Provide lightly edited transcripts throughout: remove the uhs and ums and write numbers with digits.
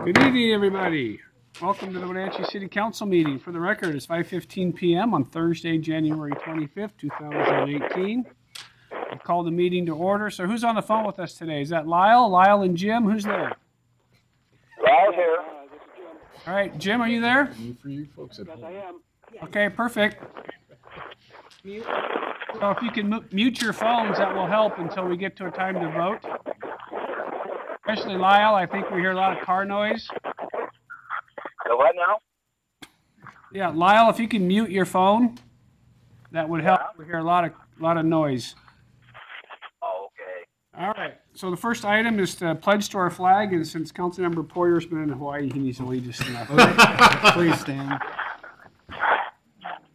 Good evening, everybody. Welcome to the Wenatchee City Council meeting. For the record, it's 5:15 p.m. on Thursday, January 25th, 2018. I call the meeting to order. So who's on the phone with us today? Is that Lyle? Lyle and Jim? Who's there? Lyle's here. All right, Jim, are you there? For you folks at home. Yes, I am. Okay, perfect. So if you can mute your phones, that will help until we get to a time to vote. Especially Lyle, I think we hear a lot of car noise. The what now? Yeah, Lyle, if you can mute your phone, that would help. We hear a lot of noise. Oh, okay. All right. So the first item is to pledge to our flag, and since Councilmember Poyer's been in Hawaii, he needs to lead us in that. Please stand.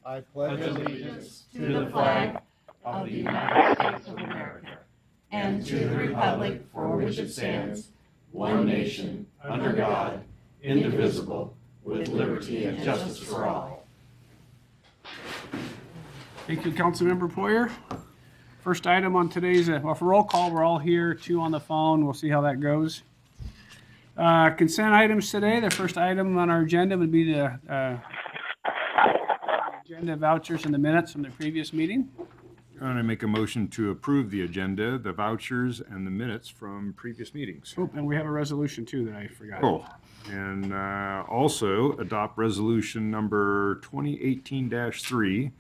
I pledge allegiance to the flag of the United States of America and to the republic for which it stands, one nation, under God, indivisible, with liberty and justice for all. Thank you, Councilmember Poyer. First item on today's, well, for roll call, we're all here, 2 on the phone. We'll see how that goes. Consent items today. The first item on our agenda would be the agenda vouchers and the minutes from the previous meeting. I'm going to make a motion to approve the agenda, the vouchers, and the minutes from previous meetings. Oh, and we have a resolution too that I forgot. Oh, and also adopt resolution number 2018-3,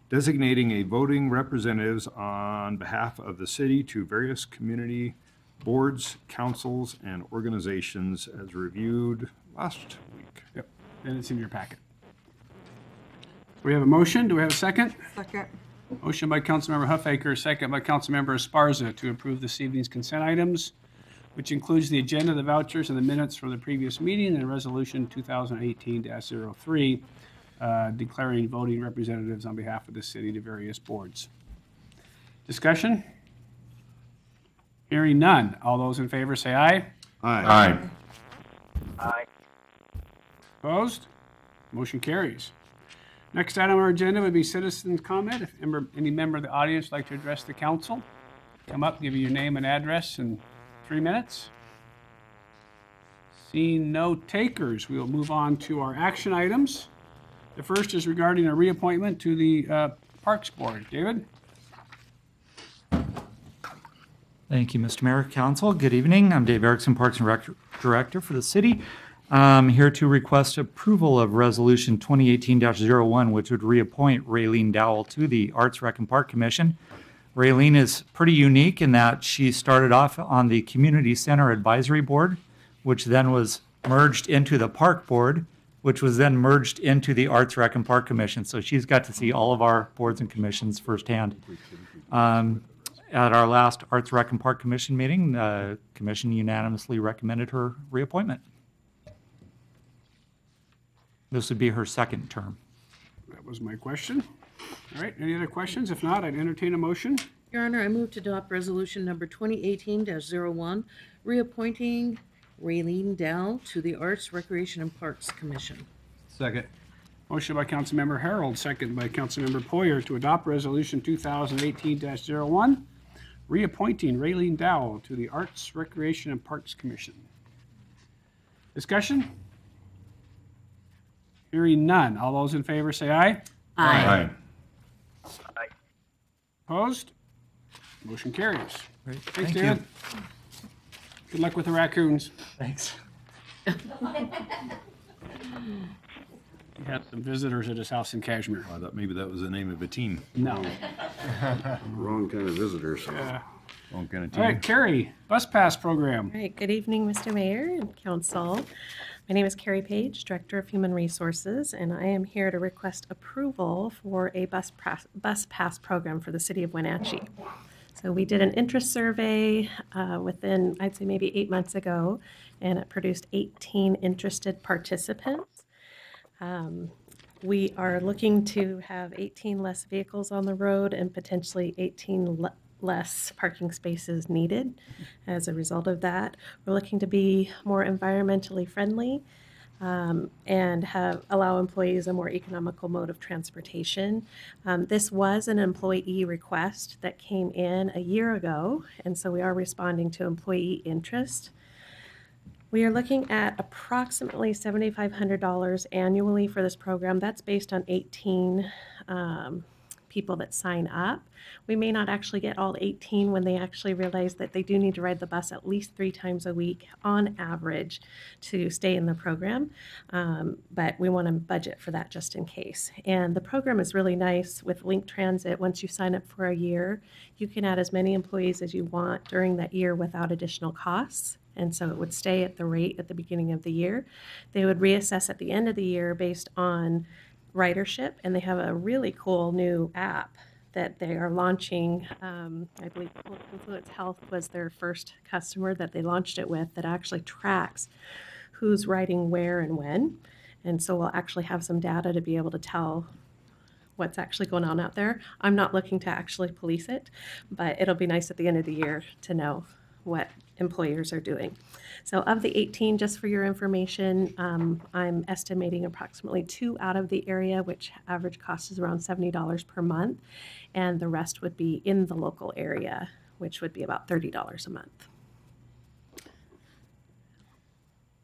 designating a voting representatives on behalf of the city to various community boards, councils, and organizations as reviewed last week. Yep, and it's in your packet. We have a motion. Do we have a second? Second. Motion by Councilmember Huffaker, second by Councilmember Esparza to approve this evening's consent items, which includes the agenda, the vouchers, and the minutes from the previous meeting, and Resolution 2018-03, declaring voting representatives on behalf of the city to various boards. Discussion? Hearing none. All those in favor say aye. Aye. Aye. Opposed? Motion carries. Next item on our agenda would be citizens' comment. If any member of the audience would like to address the council, come up, give you your name and address in 3 minutes. Seeing no takers, we will move on to our action items. The first is regarding a reappointment to the Parks Board. David? Thank you, Mr. Mayor, Council. Good evening. I'm Dave Erickson, Parks and Rec Director for the city. I'm here to request approval of Resolution 2018-01, which would reappoint Raylene Dowell to the Arts, Rec, and Park Commission. Raylene is pretty unique in that she started off on the Community Center Advisory Board, which then was merged into the Park Board, which was then merged into the Arts, Rec, and Park Commission. So she's got to see all of our boards and commissions firsthand. At our last Arts, Rec, and Park Commission meeting, the commission unanimously recommended her reappointment. This would be her second term. That was my question. All right, any other questions? If not, I'd entertain a motion. Your Honor, I move to adopt resolution number 2018-01, reappointing Raylene Dowell to the Arts, Recreation, and Parks Commission. Second. Motion by Councilmember Harold, second by Councilmember Poyer to adopt Resolution 2018-01, reappointing Raylene Dowell to the Arts, Recreation, and Parks Commission. Discussion? Hearing none. All those in favor say aye. Aye. Aye. Opposed? Motion carries. Great. Thanks, Thank you. David. Good luck with the raccoons. Thanks. We had some visitors at his house in Kashmir. I thought maybe that was the name of a team. No. Wrong kind of visitors. Yeah. Wrong kind of All right, team. Carrie, bus pass program. All right, good evening, Mr. Mayor and Council. My name is Carrie Page, Director of Human Resources, and I am here to request approval for a bus pass program for the city of Wenatchee. So we did an interest survey within, I'd say maybe 8 months ago, and it produced 18 interested participants. We are looking to have 18 less vehicles on the road and potentially 18 less parking spaces needed. As a result of that, we're looking to be more environmentally friendly and allow employees a more economical mode of transportation. This was an employee request that came in a year ago, and so we are responding to employee interest. We are looking at approximately $7,500 annually for this program. That's based on 18 people that sign up. We may not actually get all 18 when they actually realize that they do need to ride the bus at least 3 times a week on average to stay in the program. But we want to budget for that just in case. And the program is really nice with Link Transit. Once you sign up for a year, you can add as many employees as you want during that year without additional costs. And so it would stay at the rate at the beginning of the year. They would reassess at the end of the year based on ridership, and they have a really cool new app that they are launching. I believe Influence Health was their first customer that they launched it with, that actually tracks who's riding where and when. And so we'll actually have some data to be able to tell what's actually going on out there. I'm not looking to actually police it, but it'll be nice at the end of the year to know what employers are doing. So of the 18, just for your information, I'm estimating approximately 2 out of the area, which average cost is around $70 per month, and the rest would be in the local area, which would be about $30 a month.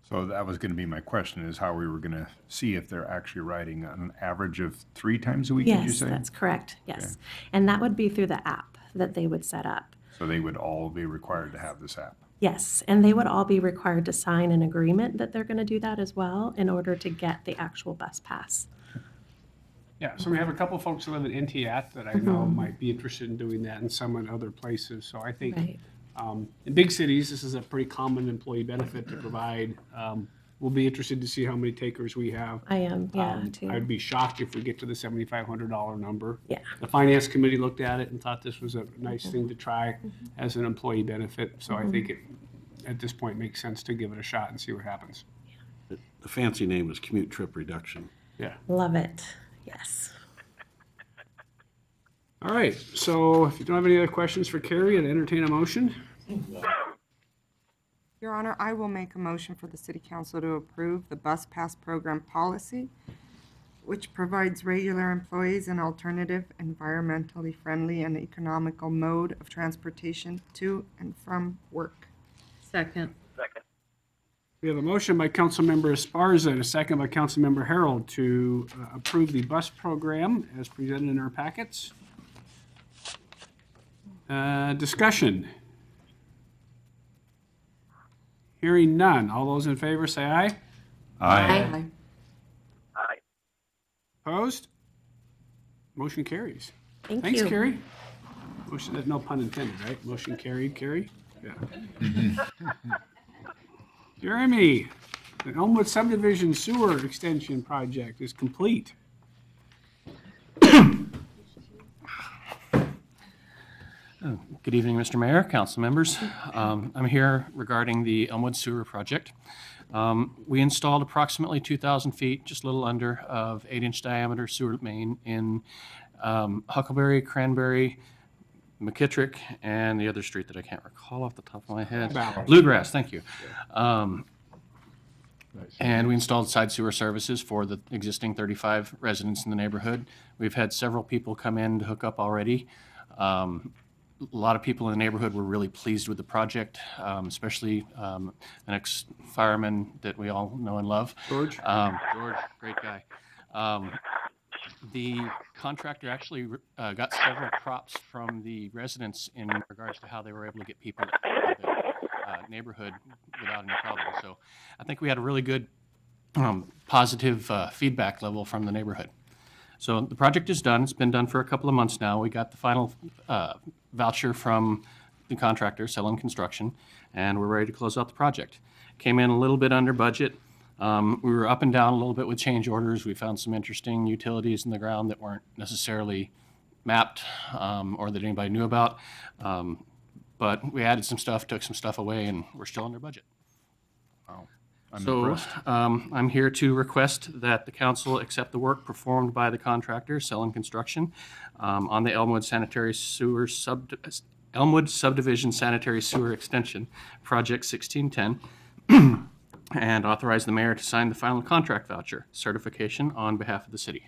So that was going to be my question, is how we were going to see if they're actually riding on an average of 3 times a week, did you Yes, say? that's correct, yes. Okay. And that would be through the app that they would set up. So they would all be required to have this app? Yes, and they would all be required to sign an agreement that they're going to do that as well in order to get the actual bus pass. Yeah, so we have a couple folks who live in Entiat that I know might be interested in doing that, and some in other places. So I think Right. in big cities, this is a pretty common employee benefit to provide. We'll be interested to see how many takers we have. I am, yeah, too. I'd be shocked if we get to the $7,500 number. Yeah. The finance committee looked at it and thought this was a nice thing to try as an employee benefit. So I think it, at this point, makes sense to give it a shot and see what happens. The fancy name is commute trip reduction. Yeah. Love it, yes. All right. So if you don't have any other questions for Carrie, I'd entertain a motion. Your Honor, I will make a motion for the City Council to approve the Bus Pass Program policy, which provides regular employees an alternative, environmentally friendly, and economical mode of transportation to and from work. Second. Second. We have a motion by Councilmember Esparza and a second by Councilmember Harold to approve the bus program as presented in our packets. Discussion. Hearing none. All those in favor say aye. Aye. Aye. Opposed? Motion carries. Thank Thanks, you. Carrie. Motion, there's no pun intended, right? Motion carried, Carrie? Yeah. Jeremy, the Elmwood Subdivision Sewer Extension Project is complete. Good evening, Mr. Mayor, council members. I'm here regarding the Elmwood Sewer Project. We installed approximately 2,000 feet, just a little under, of 8-inch diameter sewer main in Huckleberry, Cranberry, McKittrick, and the other street that I can't recall off the top of my head. Bluegrass, thank you. And we installed side sewer services for the existing 35 residents in the neighborhood. We've had several people come in to hook up already. A lot of people in the neighborhood were really pleased with the project, especially the next fireman that we all know and love. George? George, great guy. The contractor actually got several props from the residents in regards to how they were able to get people to the neighborhood without any problem. So I think we had a really good positive feedback level from the neighborhood. So the project is done. It's been done for a couple of months now. We got the final voucher from the contractor, Selling Construction, and we're ready to close out the project. Came in a little bit under budget. We were up and down a little bit with change orders. We found some interesting utilities in the ground that weren't necessarily mapped or that anybody knew about. But we added some stuff, took some stuff away, and we're still under budget. I'm So impressed. I'm here to request that the council accept the work performed by the contractor, Selling Construction, on the Elmwood Subdivision Sanitary Sewer Extension, Project 1610, and authorize the mayor to sign the final contract voucher certification on behalf of the city.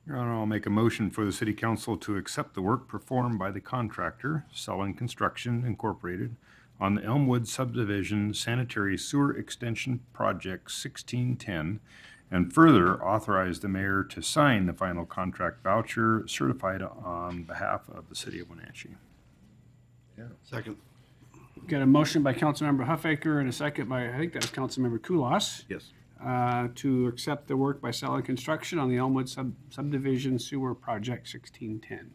Your Honor, I'll make a motion for the City Council to accept the work performed by the contractor, Selling Construction Incorporated, on the Elmwood Subdivision Sanitary Sewer Extension Project 1610, and further authorize the mayor to sign the final contract voucher certified on behalf of the city of Wenatchee. Second. Got a motion by Councilmember Huffaker and a second by, I think that was Councilmember Kulas, Yes. to accept the work by Solid Construction on the Elmwood Subdivision Sewer Project 1610.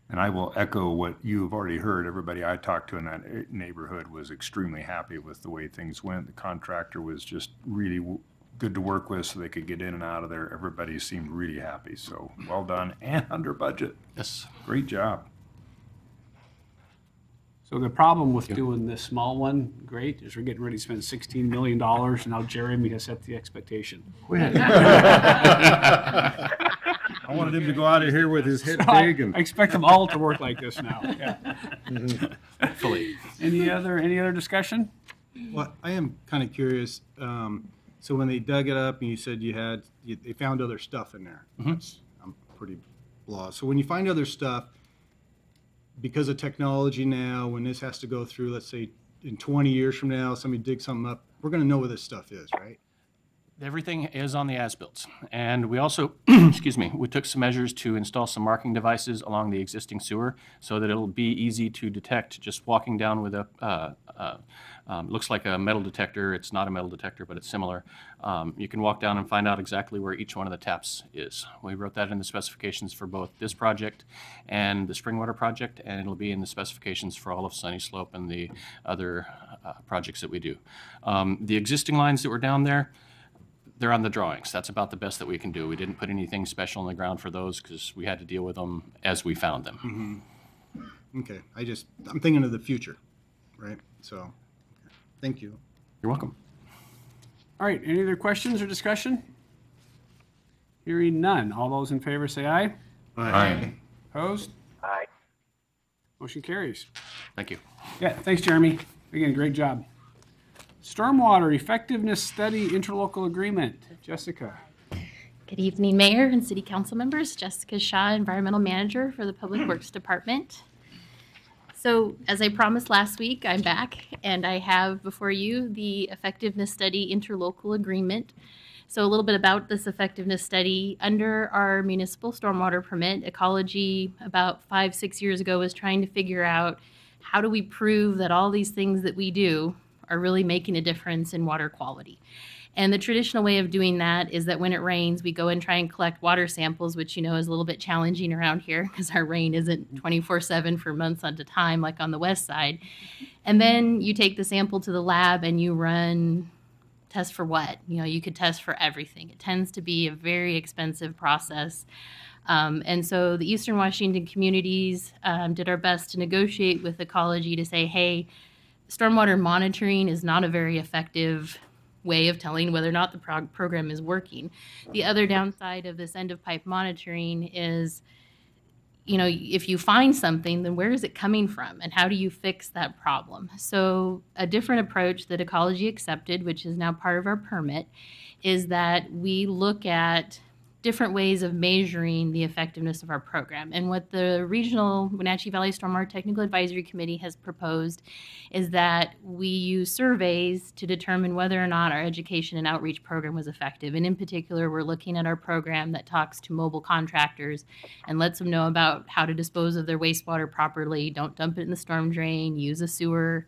And I will echo what you've already heard. Everybody I talked to in that neighborhood was extremely happy with the way things went. The contractor was just really good to work with, so they could get in and out of there. Everybody seemed really happy, so well done and under budget. Yes. Great job. So the problem with doing this small one, great, is we're getting ready to spend $16 million, and now Jeremy has set the expectation. Quit. I wanted him to go out of here with his head So big and. I expect them all to work like this now. Yeah. Hopefully. Any other discussion? Well, I am kind of curious. So when they dug it up and you said they found other stuff in there. I'm pretty blah. So when you find other stuff, because of technology now, when this has to go through, let's say in 20 years from now, somebody digs something up, we're going to know where this stuff is, right? Everything is on the as-built. And we also, excuse me, we took some measures to install some marking devices along the existing sewer so that it'll be easy to detect just walking down with looks like a metal detector. It's not a metal detector, but it's similar. You can walk down and find out exactly where each one of the taps is. We wrote that in the specifications for both this project and the Springwater project, and it'll be in the specifications for all of Sunny Slope and the other projects that we do. The existing lines that were down there, they're on the drawings. That's about the best that we can do. We didn't put anything special in the ground for those because we had to deal with them as we found them. Okay. I'm thinking of the future, right? So, thank you. You're welcome. All right, any other questions or discussion? Hearing none. All those in favor say aye. Aye. Opposed? Aye. Motion carries. Thank you. Yeah, thanks, Jeremy. Again, great job. Stormwater Effectiveness Study Interlocal Agreement. Jessica. Good evening, Mayor and City Council members. Jessica Shaw, Environmental Manager for the Public Works Department. So, as I promised last week, I'm back, and I have before you the Effectiveness Study Interlocal Agreement. So, a little bit about this effectiveness study. Under our municipal stormwater permit, Ecology about 5-6 years ago was trying to figure out how do we prove that all these things that we do are really making a difference in water quality. And the traditional way of doing that is that when it rains, we go and try and collect water samples, which you know is a little bit challenging around here because our rain isn't 24/7 for months at a time like on the west side. And then you take the sample to the lab and you run test for what? You know, you could test for everything. It tends to be a very expensive process. And so the Eastern Washington communities did our best to negotiate with Ecology to say, hey, stormwater monitoring is not a very effective way of telling whether or not the program is working. The other downside of this end-of-pipe monitoring is, you know, if you find something, then where is it coming from and how do you fix that problem? So a different approach that Ecology accepted, which is now part of our permit, is that we look at different ways of measuring the effectiveness of our program. And what the regional Wenatchee Valley Stormwater Technical Advisory Committee has proposed is that we use surveys to determine whether or not our education and outreach program was effective. And in particular, we're looking at our program that talks to mobile contractors and lets them know about how to dispose of their wastewater properly, don't dump it in the storm drain, use a sewer.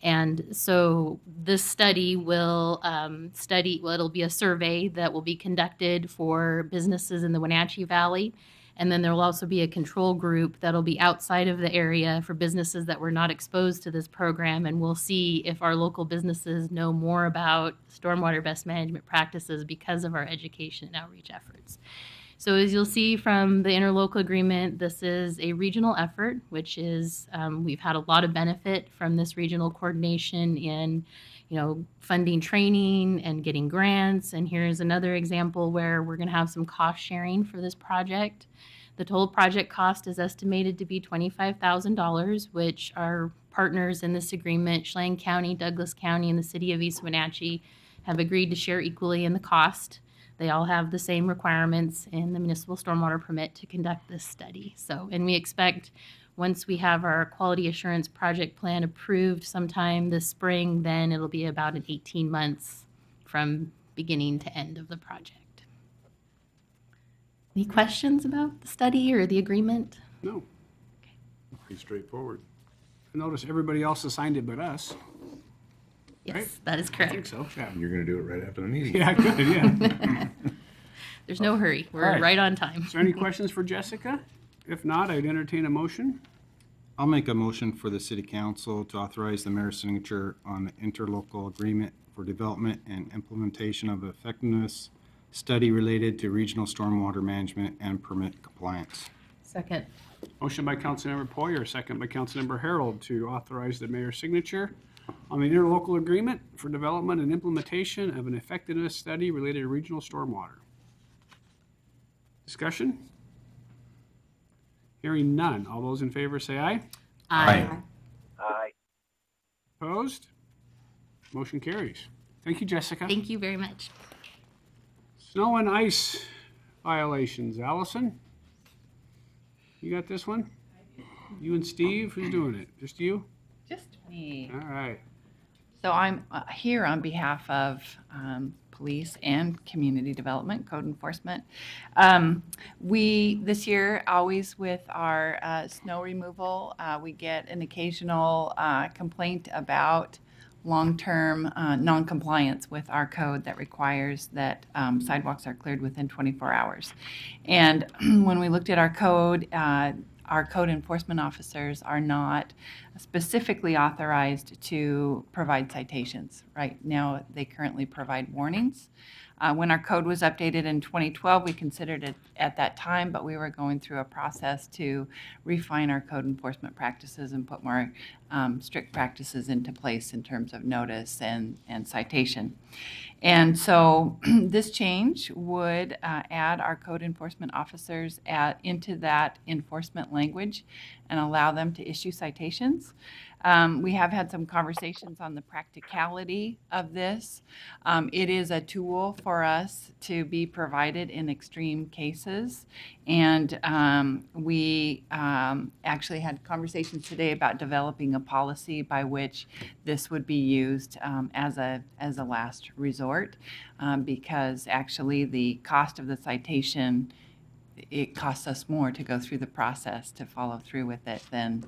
And so this study will it'll be a survey that will be conducted for businesses in the Wenatchee Valley. And then there will also be a control group that'll be outside of the area for businesses that were not exposed to this program. And we'll see if our local businesses know more about stormwater best management practices because of our education and outreach efforts. So as you'll see from the interlocal agreement, this is a regional effort, which is we've had a lot of benefit from this regional coordination in, you know, funding training and getting grants. And here's another example where we're going to have some cost sharing for this project. The total project cost is estimated to be $25,000, which our partners in this agreement, Chelan County, Douglas County, and the City of East Wenatchee, have agreed to share equally in the cost. They all have the same requirements in the municipal stormwater permit to conduct this study. So, and we expect once we have our quality assurance project plan approved sometime this spring, then it'll be about an 18 months from beginning to end of the project. Any questions about the study or the agreement? No. Pretty straightforward. I notice everybody else has signed it but us. Yes, Right? that is I correct. think so, yeah. You're going to do it right after the meeting. Yeah, good, yeah. There's no hurry. We're All right. right on time. Is there any questions for Jessica? If not, I'd entertain a motion. I'll make a motion for the city council to authorize the mayor's signature on the interlocal agreement for development and implementation of effectiveness study related to regional stormwater management and permit compliance. Second. Motion by Councilmember Poyer, second by Councilmember Harold to authorize the mayor's signature on the interlocal agreement for development and implementation of an effectiveness study related to regional stormwater. Discussion? Hearing none. All those in favor say aye. Aye. Aye. Opposed? Motion carries. Thank you, Jessica. Thank you very much. Snow and ice violations. Allison? You got this one? You and Steve? Who's doing it? Just you? Just me. All right. So I'm here on behalf of police and community development, code enforcement. We, this year, always with our snow removal, we get an occasional complaint about long-term non-compliance with our code that requires that sidewalks are cleared within 24 hours. And when we looked at our code enforcement officers are not specifically authorized to provide citations. Right now, they currently provide warnings. When our code was updated in 2012, we considered it at that time, but we were going through a process to refine our code enforcement practices and put more strict practices into place in terms of notice and citation. And so this change would add our code enforcement officers into that enforcement language and allow them to issue citations. We have had some conversations on the practicality of this. It is a tool for us to be provided in extreme cases. And we actually had conversations today about developing a policy by which this would be used as a last resort, because actually the cost of the citation, it costs us more to go through the process to follow through with it than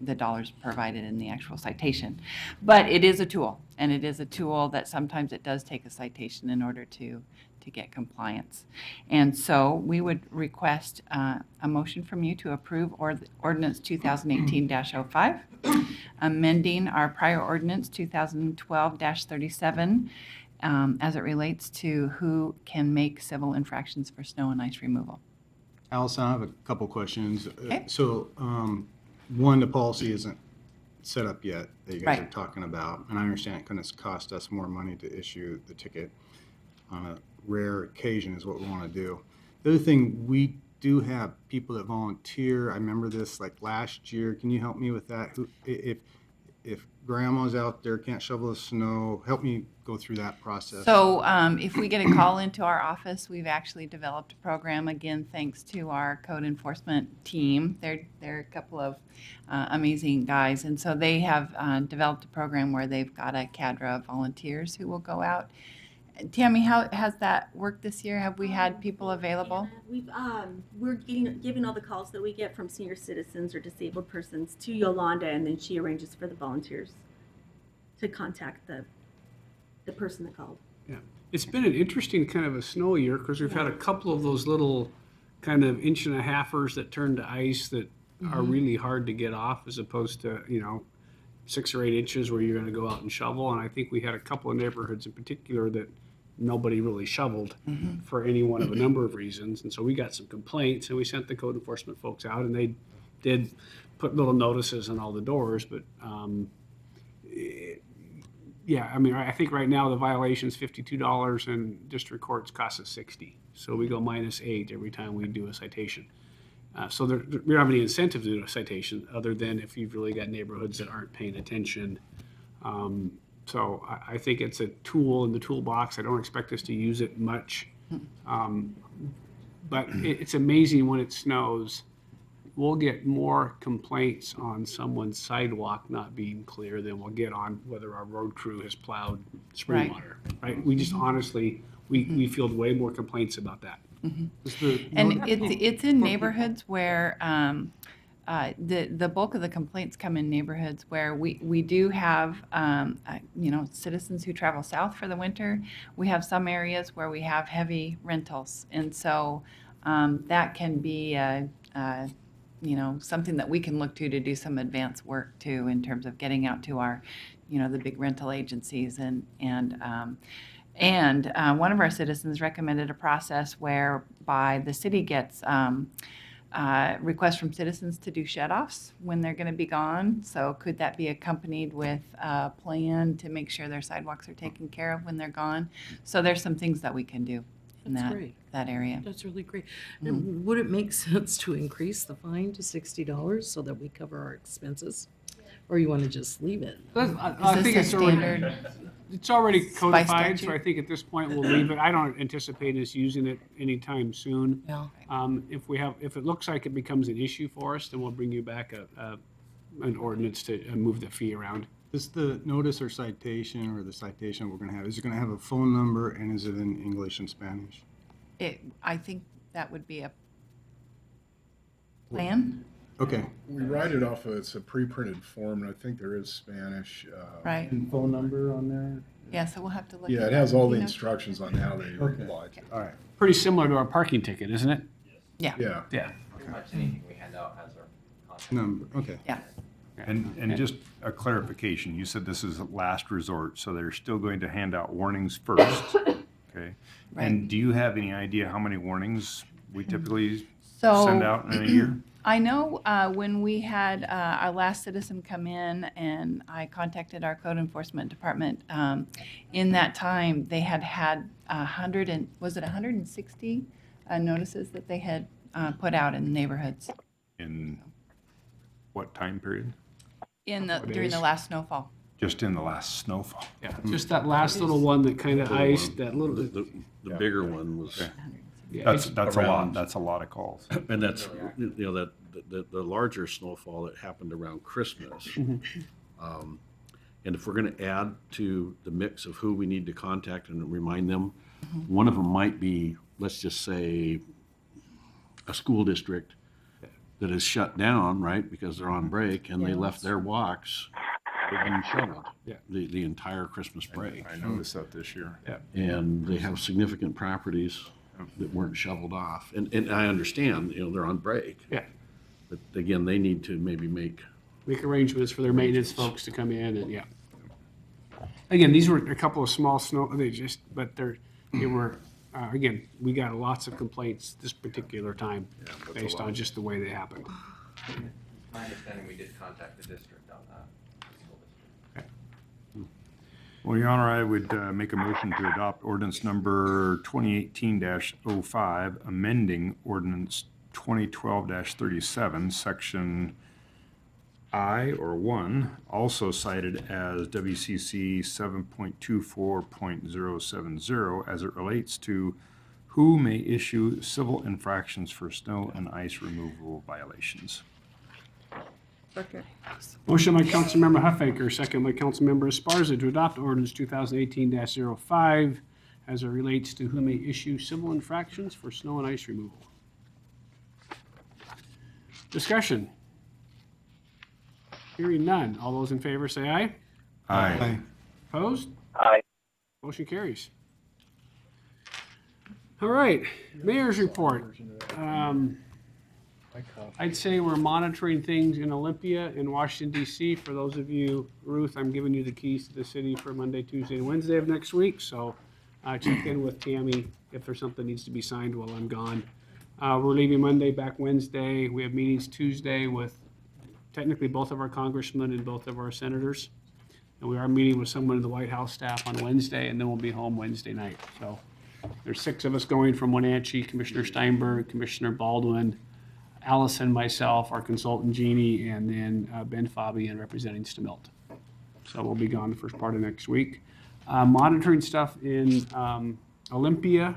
the dollars provided in the actual citation. But it is a tool, and it is a tool that sometimes it does take a citation in order to get compliance. And so we would request a motion from you to approve Ordinance 2018-05, amending our prior Ordinance 2012-37 as it relates to who can make civil infractions for snow and ice removal. Allison, I have a couple questions. Okay. So, one, the policy isn't set up yet that you guys Right. are talking about, and I understand it's going to cost us more money to issue the ticket on a rare occasion is what we want to do. The other thing, we do have people that volunteer. I remember this like last year. Can you help me with that? If grandma's out there, can't shovel the snow, help me go through that process. So if we get a call into our office, we've actually developed a program, again, thanks to our code enforcement team. They're a couple of amazing guys. And so they have developed a program where they've got a cadre of volunteers who will go out. Tammy, how has that worked this year? Have we had people available? We're giving all the calls that we get from senior citizens or disabled persons to Yolanda, and then she arranges for the volunteers to contact the person that called. Yeah. It's been an interesting kind of a snow year because we've had a couple of those little kind of inch and a halfers that turn to ice that are really hard to get off, as opposed to, 6 or 8 inches where you're going to go out and shovel. And I think we had a couple of neighborhoods in particular that nobody really shoveled for any one of a number of reasons. And so we got some complaints, and we sent the code enforcement folks out, and they did put little notices on all the doors. But I think right now the violation's $52 and district courts cost us $60. So we go -8 every time we do a citation. So we don't have any incentive to do a citation other than if you've really got neighborhoods that aren't paying attention. So I think it's a tool in the toolbox. I don't expect us to use it much. But it's amazing when it snows. we'll get more complaints on someone's sidewalk not being clear than we'll get on whether our road crew has plowed spring Right. water, right? We just honestly, we field way more complaints about that. And it's in neighborhoods where the bulk of the complaints come in neighborhoods where we do have citizens who travel south for the winter. We have some areas where we have heavy rentals, and so that can be something that we can look to do some advanced work too in terms of getting out to our the big rental agencies and one of our citizens recommended a process whereby the city gets requests from citizens to do shut-offs when they're going to be gone. So could that be accompanied with a plan to make sure their sidewalks are taken care of when they're gone? So there's some things that we can do in That's great. that area. That's really great. And would it make sense to increase the fine to $60 so that we cover our expenses? Or you want to just leave it? I think it's already codified, so I think at this point we'll leave it. I don't anticipate us using it anytime soon. Yeah. If it looks like it becomes an issue for us, then we'll bring you back an ordinance to move the fee around. Is the notice or citation, or the citation we're going to have, is it going to have a phone number, and is it in English and Spanish? I think that would be a plan. Okay. We write it off it's a pre-printed form, and I think there is Spanish. Right. And phone number on there? Yeah, so we'll have to look. Yeah, at it has all the that. instructions on how they reply to it. All right. Pretty similar to our parking ticket, isn't it? Yeah. Yeah. Yeah. Pretty much anything we hand out has our contact. Number, okay. Yeah. And just a clarification, you said this is a last resort, so they're still going to hand out warnings first, okay? Right. And do you have any idea how many warnings we typically So- send out in a year? I know when we had our last citizen come in and I contacted our code enforcement department, in that time, they had 160 notices that they had put out in neighborhoods In what time period? during the last snowfall. Just in the last snowfall. Yeah, just that last little one that kind of iced, that little, The bigger one was, yeah, That's a lot, around- that's a lot of calls. and that's, that the larger snowfall that happened around Christmas. And if we're going to add to the mix of who we need to contact and remind them, one of them might be, let's just say, a school district that is shut down, right, because they're on break, and they left their walks unshoveled the entire Christmas break. I noticed that this year. Yeah. And they have significant properties that weren't shoveled off. And I understand, they're on break. yeah. But again, they need to maybe make, Arrangements for their maintenance folks to come in and, yeah. Again, these were a couple of small they were, again, we got lots of complaints this particular time based on just the way they happened. My understanding, we did contact the district on that. Well, Your Honor, I would make a motion to adopt ordinance number 2018-05, amending ordinance 2012-37, section I or 1, also cited as WCC 7.24.070 as it relates to who may issue civil infractions for snow and ice removal violations. Second. Motion by Councilmember Huffaker, second by Councilmember Esparza to adopt ordinance 2018-05 as it relates to who may issue civil infractions for snow and ice removal. Discussion. Hearing none. All those in favor say aye. Aye. Opposed? Aye. Motion carries. All right, Mayor's report. I'd say we're monitoring things in Olympia in Washington DC. For those of you, Ruth, I'm giving you the keys to the city for Monday, Tuesday, and Wednesday of next week. So check in with Tammy if there's something that needs to be signed while I'm gone. We're leaving Monday, back Wednesday. We have meetings Tuesday with technically both of our congressmen and both of our senators. And we are meeting with someone in the White House staff on Wednesday, and then we'll be home Wednesday night. So there's 6 of us going from Wenatchee, Commissioner Steinberg, Commissioner Baldwin, Allison, myself, our consultant Jeannie, and then Ben Fabian representing Stamilt. So we'll be gone the first part of next week. Monitoring stuff in Olympia.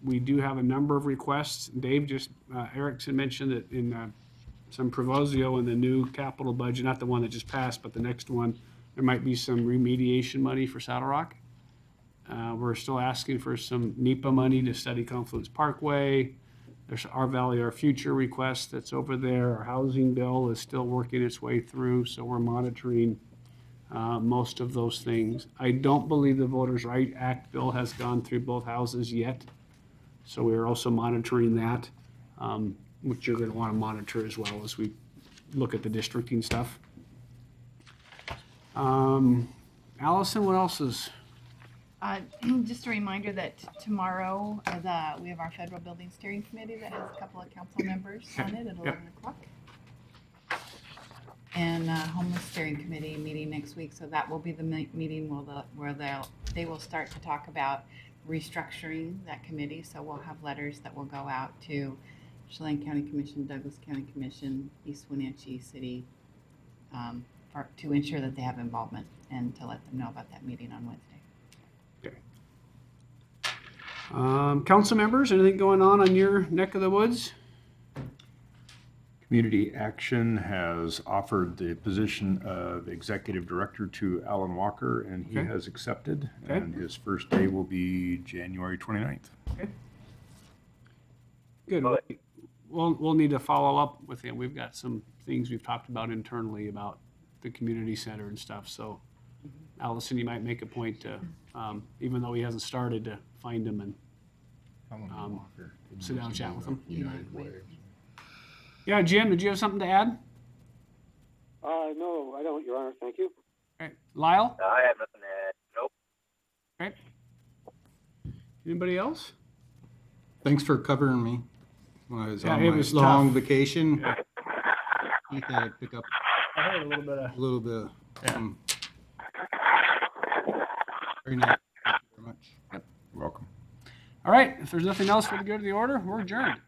We do have a number of requests. Dave Erickson mentioned that in some proviso in the new capital budget, not the one that just passed, but the next one, there might be some remediation money for Saddle Rock. We're still asking for some NEPA money to study Confluence Parkway. There's Our Valley, Our Future request that's over there. Our housing bill is still working its way through, so we're monitoring most of those things. I don't believe the Voters' Right Act bill has gone through both houses yet, so we are also monitoring that, which you're going to want to monitor as well as we look at the districting stuff. Allison, what else is? Just a reminder that tomorrow we have our Federal Building Steering Committee that has a couple of council members on it at 11 o'clock. And Homeless Steering Committee meeting next week, so that will be the meeting where they will start to talk about restructuring that committee. So we'll have letters that will go out to Chelan County Commission, Douglas County Commission, East Wenatchee City, to ensure that they have involvement and to let them know about that meeting on Wednesday. Council members, anything going on your neck of the woods? Community Action has offered the position of Executive Director to Alan Walker, and he has accepted. Okay. And his first day will be January 29th. Okay. Good. We'll need to follow up with him. We've got some things we've talked about internally about the community center and stuff. So, Allison, you might make a point to, even though he hasn't started, to find him and sit down and chat with him. Yeah, Jim, did you have something to add? No, I don't, Your Honor. Thank you. Okay. Lyle? I have nothing to add. Nope. Okay. Anybody else? Thanks for covering me when I was on it my was long tough. vacation. Keith had to pick up I heard a little bit. Very nice. Thank you very much. Yep. You're welcome. All right. If there's nothing else for the good of the order, we're adjourned.